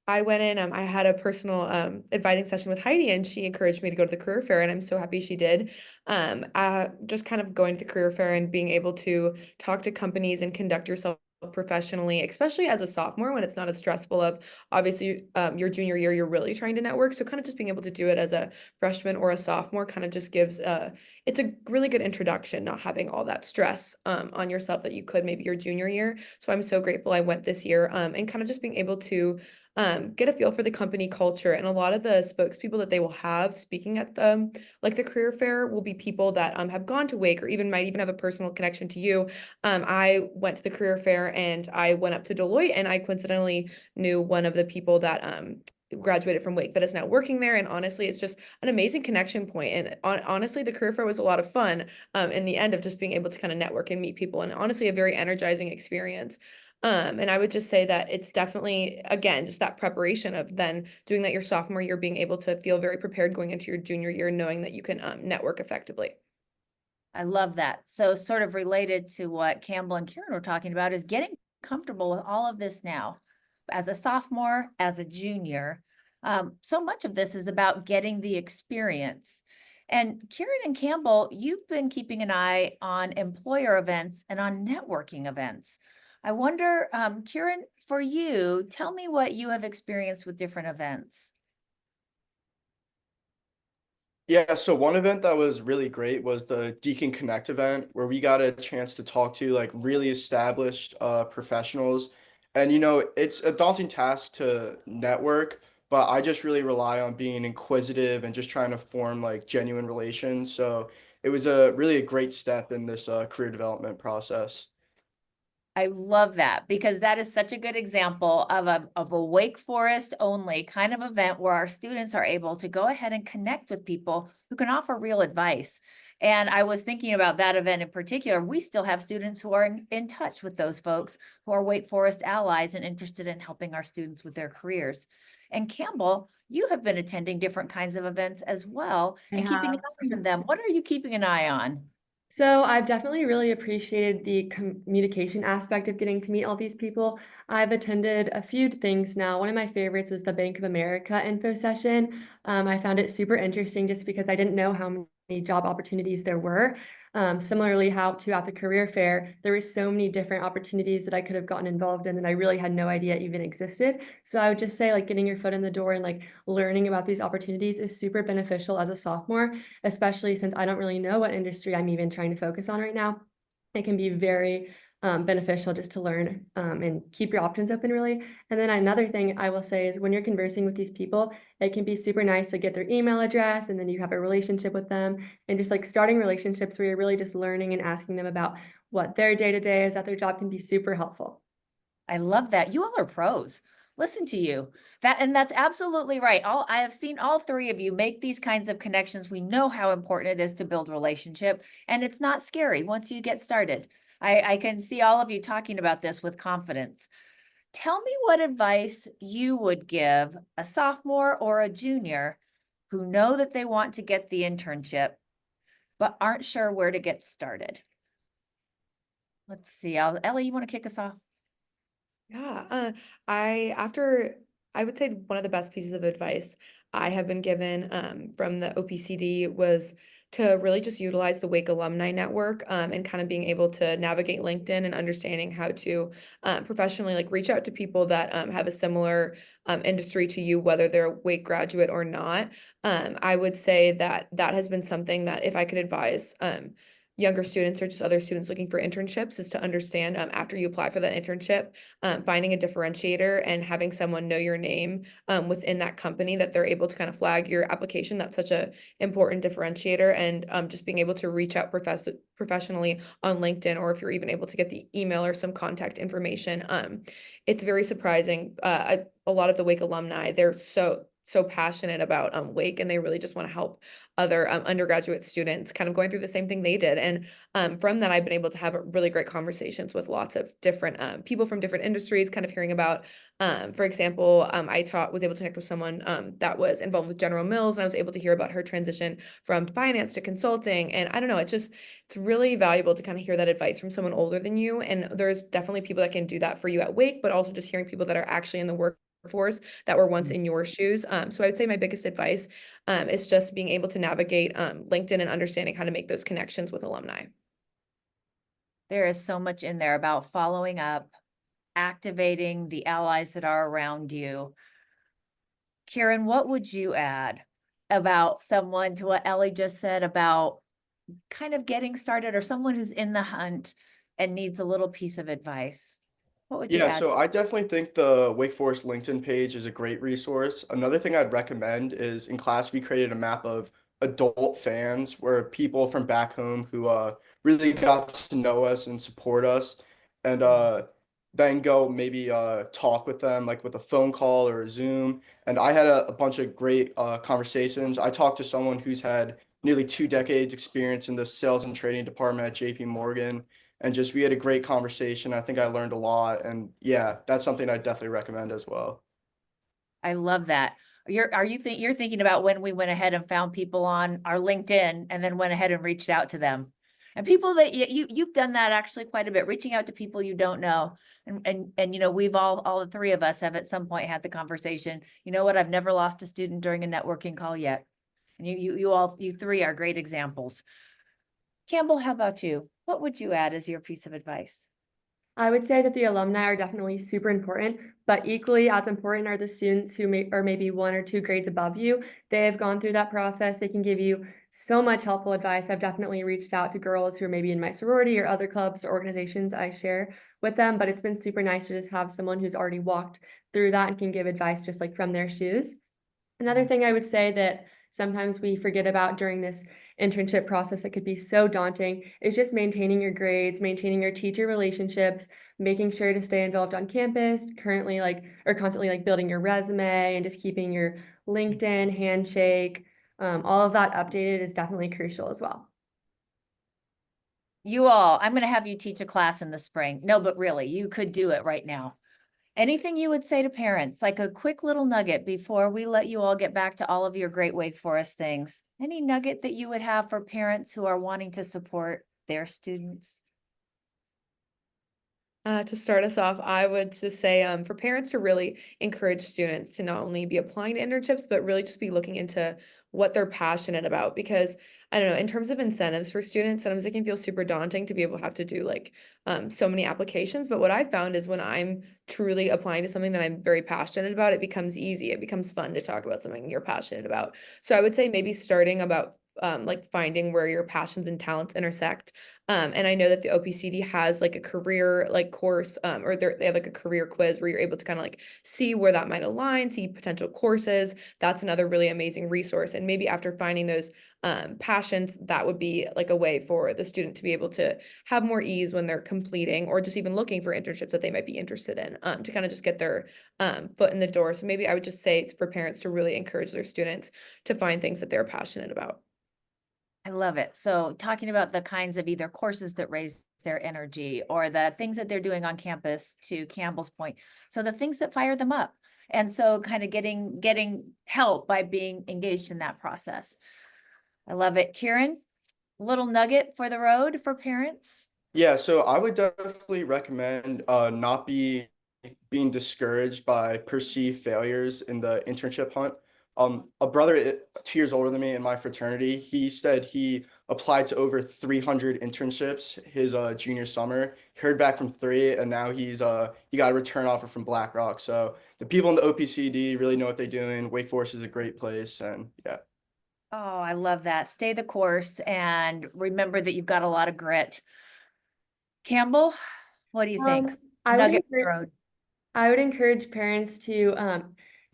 I went in, I had a personal advising session with Heidi and she encouraged me to go to the career fair and I'm so happy she did. Just kind of going to the career fair and being able to talk to companies and conduct yourself professionally, especially as a sophomore when it's not as stressful of obviously your junior year, you're really trying to network. So kind of just being able to do it as a freshman or a sophomore kind of just gives it's a really good introduction, not having all that stress on yourself that you could maybe your junior year. So I'm so grateful I went this year and kind of just being able to get a feel for the company culture. And a lot of the spokespeople that they will have speaking at the like the career fair will be people that have gone to Wake or even might even have a personal connection to you. I went to the career fair and I went up to Deloitte and I coincidentally knew one of the people that graduated from Wake that is now working there. And honestly, it's just an amazing connection point. And honestly, the career fair was a lot of fun in the end of just being able to kind of network and meet people and honestly a very energizing experience. And I would just say that it's definitely, again, just that preparation of then doing that your sophomore year, being able to feel very prepared going into your junior year, knowing that you can network effectively. I love that. So sort of related to what Campbell and Kieran were talking about is getting comfortable with all of this now. As a sophomore, as a junior, so much of this is about getting the experience. And Kieran and Campbell, you've been keeping an eye on employer events and on networking events. I wonder, Kieran, for you, tell me what you have experienced with different events. Yeah, so one event that was really great was the Deacon Connect event where we got a chance to talk to like really established professionals. And it's a daunting task to network, but I just really rely on being inquisitive and just trying to form like genuine relations. So it was really a great step in this career development process. I love that because that is such a good example of a Wake Forest only kind of event where our students are able to go ahead and connect with people who can offer real advice. And I was thinking about that event in particular. We still have students who are in touch with those folks who are Wake Forest allies and interested in helping our students with their careers. And Campbell, you have been attending different kinds of events as well and keeping an eye on them. What are you keeping an eye on? So I've definitely really appreciated the communication aspect of getting to meet all these people. I've attended a few things now. One of my favorites was the Bank of America info session. I found it super interesting just because I didn't know how many job opportunities there were. Similarly, how to at the career fair, there were so many different opportunities that I could have gotten involved in that I really had no idea even existed. So I would just say like getting your foot in the door and like learning about these opportunities is super beneficial as a sophomore, especially since I don't really know what industry I'm even trying to focus on right now. It can be very beneficial just to learn and keep your options open really. And then another thing I will say is when you're conversing with these people, it can be super nice to get their email address and then you have a relationship with them and just like starting relationships where you're really just learning and asking them about what their day-to-day is at their job can be super helpful. I love that. You all are pros. Listen to you. That's absolutely right. I have seen all three of you make these kinds of connections. We know how important it is to build relationship, and it's not scary once you get started. I can see all of you talking about this with confidence. Tell me what advice you would give a sophomore or a junior who know that they want to get the internship, but aren't sure where to get started? Let's see, Ellie, you want to kick us off? Yeah, I would say one of the best pieces of advice I have been given from the OPCD was to really just utilize the Wake Alumni Network and kind of being able to navigate LinkedIn and understanding how to professionally like reach out to people that have a similar industry to you, whether they're a Wake graduate or not. I would say that that has been something that if I could advise younger students or just other students looking for internships is to understand after you apply for that internship, finding a differentiator and having someone know your name within that company that they're able to kind of flag your application. That's such a important differentiator, and just being able to reach out professionally on LinkedIn, or if you're even able to get the email or some contact information. It's very surprising. A lot of the Wake alumni, they're so passionate about Wake, and they really just want to help other undergraduate students kind of going through the same thing they did. And from that, I've been able to have really great conversations with lots of different people from different industries, kind of hearing about, for example, was able to connect with someone that was involved with General Mills, and I was able to hear about her transition from finance to consulting. And I don't know, it's really valuable to kind of hear that advice from someone older than you. And there's definitely people that can do that for you at Wake, but also just hearing people that are actually in the workforce that were once in your shoes. So I would say my biggest advice is just being able to navigate LinkedIn and understanding how to make those connections with alumni. There is so much in there about following up, activating the allies that are around you. Kieran, what would you add about someone to what Ellie just said about kind of getting started, or someone who's in the hunt and needs a little piece of advice? What would you Yeah, add? so I definitely think the Wake Forest LinkedIn page is a great resource. Another thing I'd recommend is in class we created a map of adult fans where people from back home who really got to know us and support us, and then go maybe talk with them like with a phone call or a Zoom. And I had a bunch of great conversations. I talked to someone who's had nearly 2 decades experience in the sales and trading department at JP Morgan, and just we had a great conversation. I think I learned a lot, and yeah, that's something I definitely recommend as well. I love that. You're thinking about when we went ahead and found people on our LinkedIn and then went ahead and reached out to them. And people that you've done that actually quite a bit, reaching out to people you don't know. And you know, we've all the three of us have at some point had the conversation. You know what? I've never lost a student during a networking call yet. And you three are great examples. Campbell, how about you? What would you add as your piece of advice? I would say that the alumni are definitely super important, but equally as important are the students who are maybe 1 or 2 grades above you. They have gone through that process. They can give you so much helpful advice. I've definitely reached out to girls who are maybe in my sorority or other clubs or organizations I share with them, but it's been super nice to just have someone who's already walked through that and can give advice just like from their shoes. Another thing I would say that sometimes we forget about during this internship process that could be so daunting is just maintaining your grades, maintaining your teacher relationships, making sure to stay involved on campus, constantly like building your resume and just keeping your LinkedIn, Handshake, all of that updated is definitely crucial as well. You all, I'm going to have you teach a class in the spring. No, but really, you could do it right now. Anything you would say to parents, like a quick little nugget before we let you all get back to all of your great Wake Forest things? Any nugget that you would have for parents who are wanting to support their students? To start us off, I would just say for parents to really encourage students to not only be applying to internships, but really just be looking into what they're passionate about. Because I don't know, in terms of incentives for students, sometimes it can feel super daunting to be able to have to do like so many applications. But what I found is when I'm truly applying to something that I'm very passionate about, it becomes easy. It becomes fun to talk about something you're passionate about. So I would say maybe starting about like finding where your passions and talents intersect. And I know that the OPCD has like a career like course, or they have like a career quiz where you're able to kind of like see where that might align, see potential courses. That's another really amazing resource. And maybe after finding those passions, that would be like a way for the student to be able to have more ease when they're completing or just even looking for internships that they might be interested in, to kind of just get their foot in the door. So maybe I would just say for parents to really encourage their students to find things that they're passionate about. I love it. So talking about the kinds of either courses that raise their energy or the things that they're doing on campus, to Campbell's point. So the things that fire them up. And so kind of getting help by being engaged in that process. I love it. Kieran, little nugget for the road for parents. Yeah, so I would definitely recommend not being discouraged by perceived failures in the internship hunt. A brother 2 years older than me in my fraternity, he said he applied to over 300 internships his junior summer. He heard back from 3, and now he got a return offer from BlackRock. So the people in the OPCD really know what they're doing. Wake Forest is a great place, and yeah. Oh, I love that. Stay the course and remember that you've got a lot of grit. Campbell, what do you think? I would Nugget for the encourage, road. I would encourage parents to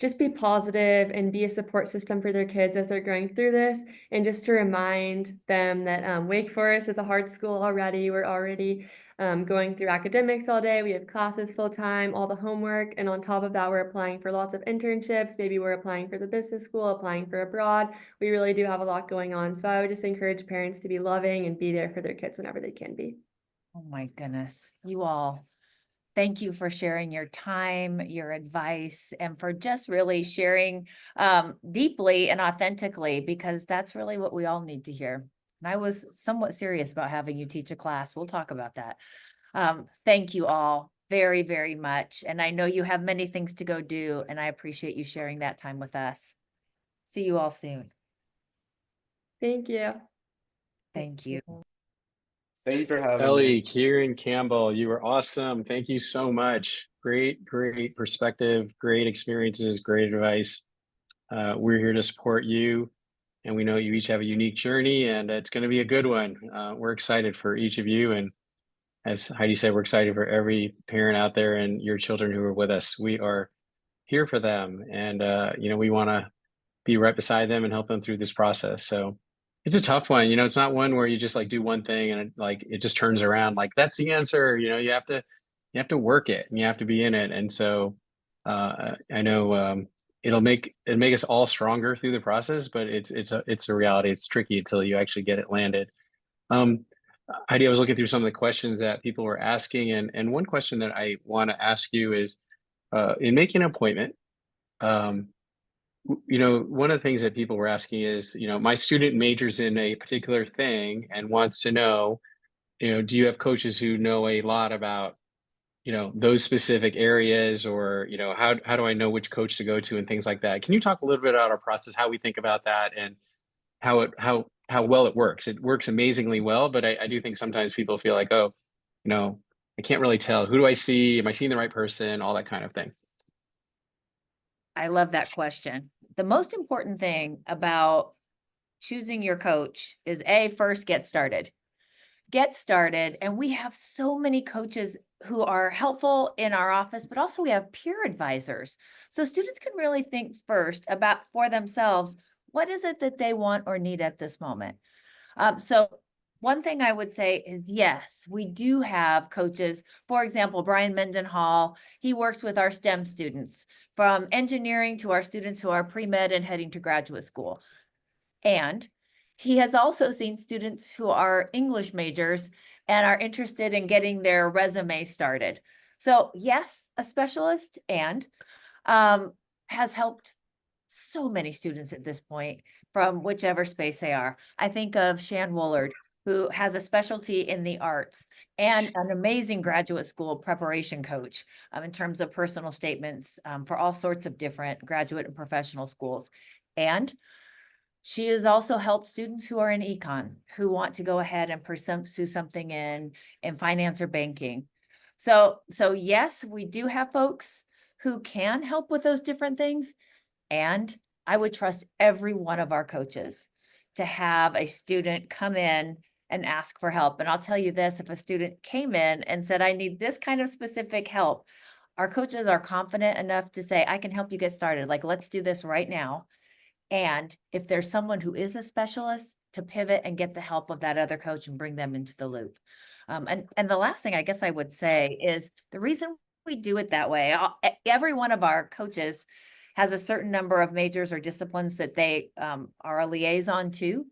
just be positive and be a support system for their kids as they're going through this, and just to remind them that Wake Forest is a hard school already. We're already going through academics all day. We have classes full time, all the homework, and on top of that, we're applying for lots of internships. Maybe we're applying for the business school, applying for abroad. We really do have a lot going on. So I would just encourage parents to be loving and be there for their kids whenever they can be. Oh my goodness, you all. Thank you for sharing your time, your advice, and for just really sharing deeply and authentically, because that's really what we all need to hear. And I was somewhat serious about having you teach a class. We'll talk about that. Thank you all very, very much. And I know you have many things to go do, and I appreciate you sharing that time with us. See you all soon. Thank you. Thank you. Thank you for having me. Ellie, Kieran, Campbell, you were awesome. Thank you so much. Great perspective, great experiences, great advice. We're here to support you, and we know you each have a unique journey, and it's going to be a good one. We're excited for each of you, and as Heidi said, we're excited for every parent out there and your children who are with us. We are here for them, and we want to be right beside them and help them through this process. So it's a tough one. It's not one where you just like do one thing and it just turns around. Like that's the answer. You have to work it and you have to be in it. And so I know it'll make us all stronger through the process, but it's a reality. It's tricky until you actually get it landed. Heidi, I was looking through some of the questions that people were asking, and one question that I want to ask you is in making an appointment, one of the things that people were asking is, my student majors in a particular thing and wants to know, do you have coaches who know a lot about, those specific areas, or, how do I know which coach to go to and things like that? Can you talk a little bit about our process, how we think about that, and how well it works? It works amazingly well, but I do think sometimes people feel like, oh, I can't really tell. Who do I see? Am I seeing the right person? All that kind of thing. I love that question. The most important thing about choosing your coach is first get started. Get started. And we have so many coaches who are helpful in our office, but also we have peer advisors. So students can really think first about for themselves, what is it that they want or need at this moment? So one thing I would say is, yes, we do have coaches. For example, Brian Mendenhall, he works with our STEM students, from engineering to our students who are pre-med and heading to graduate school. And he has also seen students who are English majors and are interested in getting their resume started. So yes, a specialist, and has helped so many students at this point from whichever space they are. I think of Shan Woolard, who has a specialty in the arts and an amazing graduate school preparation coach in terms of personal statements for all sorts of different graduate and professional schools. And she has also helped students who are in econ, who want to go ahead and pursue something in finance or banking. So yes, we do have folks who can help with those different things. And I would trust every one of our coaches to have a student come in and ask for help. And I'll tell you this, if a student came in and said, I need this kind of specific help, our coaches are confident enough to say, I can help you get started. Like, let's do this right now. And if there's someone who is a specialist, to pivot and get the help of that other coach and bring them into the loop. And the last thing I guess I would say is the reason we do it that way, every one of our coaches has a certain number of majors or disciplines that they are a liaison to.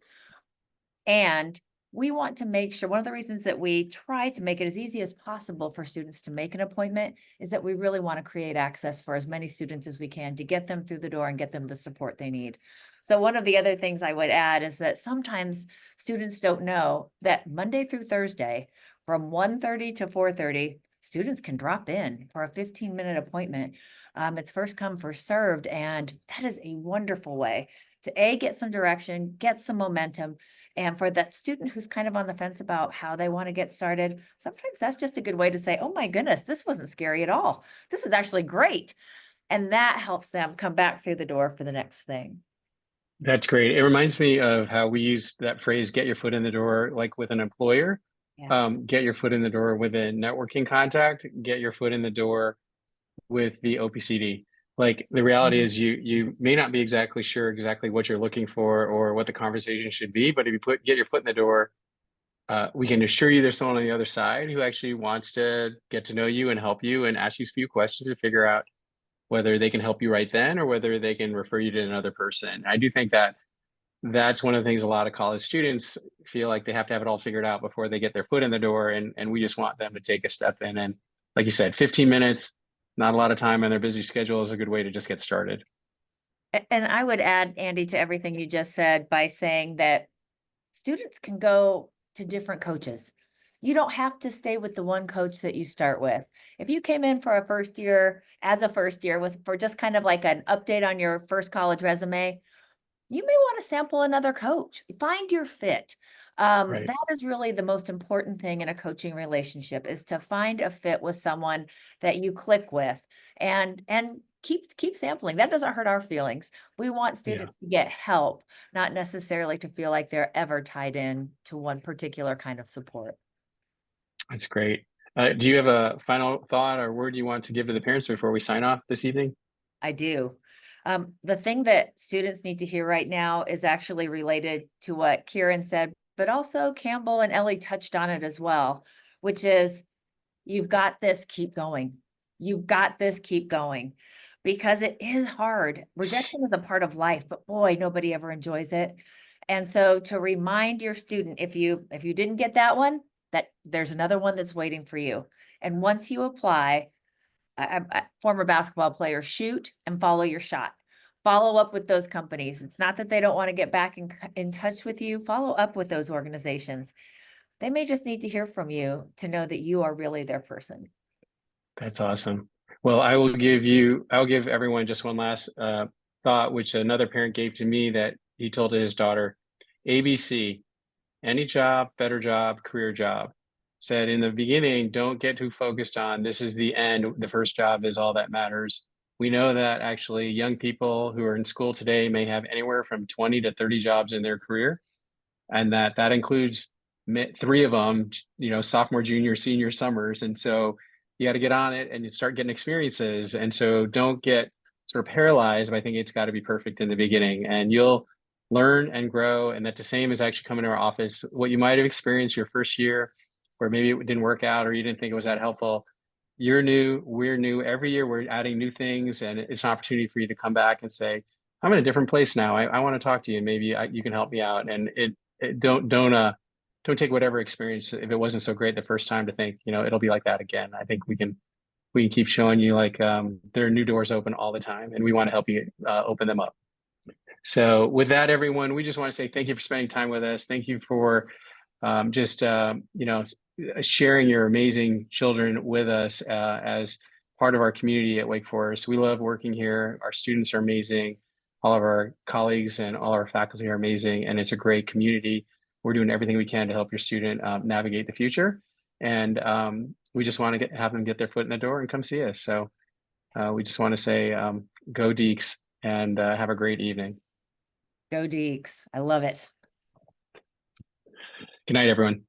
And we want to make sure, one of the reasons that we try to make it as easy as possible for students to make an appointment is that we really want to create access for as many students as we can to get them through the door and get them the support they need. So one of the other things I would add is that sometimes students don't know that Monday through Thursday from 1:30 to 4:30, students can drop in for a 15-minute appointment. It's first come, first served, and that is a wonderful way to get some direction, get some momentum. And for that student who's kind of on the fence about how they want to get started, sometimes that's just a good way to say, oh my goodness, this wasn't scary at all. This was actually great. And that helps them come back through the door for the next thing. That's great. It reminds me of how we use that phrase, get your foot in the door, like with an employer. Yes. Get your foot in the door with a networking contact, get your foot in the door with the OPCD. Like the reality is you may not be exactly sure exactly what you're looking for or what the conversation should be, but if you get your foot in the door, we can assure you there's someone on the other side who actually wants to get to know you and help you and ask you a few questions to figure out whether they can help you right then or whether they can refer you to another person. I do think that that's one of the things a lot of college students feel like they have to have it all figured out before they get their foot in the door. And we just want them to take a step in. And like you said, 15 minutes, not a lot of time on their busy schedule is a good way to just get started. And I would add, Andy, to everything you just said by saying that students can go to different coaches. You don't have to stay with the one coach that you start with. If you came in for a first year for just kind of like an update on your first college resume, you may want to sample another coach. Find your fit. Right. That is really the most important thing in a coaching relationship, is to find a fit with someone that you click with and keep sampling. That doesn't hurt our feelings. We want students to get help, not necessarily to feel like they're ever tied in to one particular kind of support. That's great. Do you have a final thought or word you want to give to the parents before we sign off this evening? I do. The thing that students need to hear right now is actually related to what Kieran said, but also Campbell and Ellie touched on it as well, which is, you've got this, keep going. You've got this, keep going. Because it is hard. Rejection is a part of life, but boy, nobody ever enjoys it. And so to remind your student, if you didn't get that one, that there's another one that's waiting for you. And once you apply, former basketball player, shoot and follow your shot. Follow up with those companies. It's not that they don't want to get back in touch with you. Follow up with those organizations. They may just need to hear from you to know that you are really their person. That's awesome. Well, I'll give everyone just one last thought, which another parent gave to me, that he told to his daughter, ABC, any job, better job, career job. Said in the beginning, don't get too focused on this is the end. The first job is all that matters. We know that actually young people who are in school today may have anywhere from 20 to 30 jobs in their career. And that includes 3 of them, sophomore, junior, senior summers. And so you got to get on it and you start getting experiences. And so don't get sort of paralyzed by thinking it's got to be perfect in the beginning, and you'll learn and grow. And that the same is actually coming to our office. What you might have experienced your first year, where maybe it didn't work out or you didn't think it was that helpful. You're new, we're new. Every year we're adding new things, and it's an opportunity for you to come back and say, I'm in a different place now. I want to talk to you, and maybe you can help me out. And don't take whatever experience, if it wasn't so great the first time, to think, it'll be like that again. I think we can keep showing you like there are new doors open all the time, and we want to help you open them up. So with that, everyone, we just want to say thank you for spending time with us. Thank you for sharing your amazing children with us as part of our community at Wake Forest. We love working here. Our students are amazing. All of our colleagues and all our faculty are amazing, and it's a great community. We're doing everything we can to help your student navigate the future. And we just want to have them get their foot in the door and come see us. So we just want to say, go Deeks, and have a great evening. Go Deeks. I love it. Good night, everyone.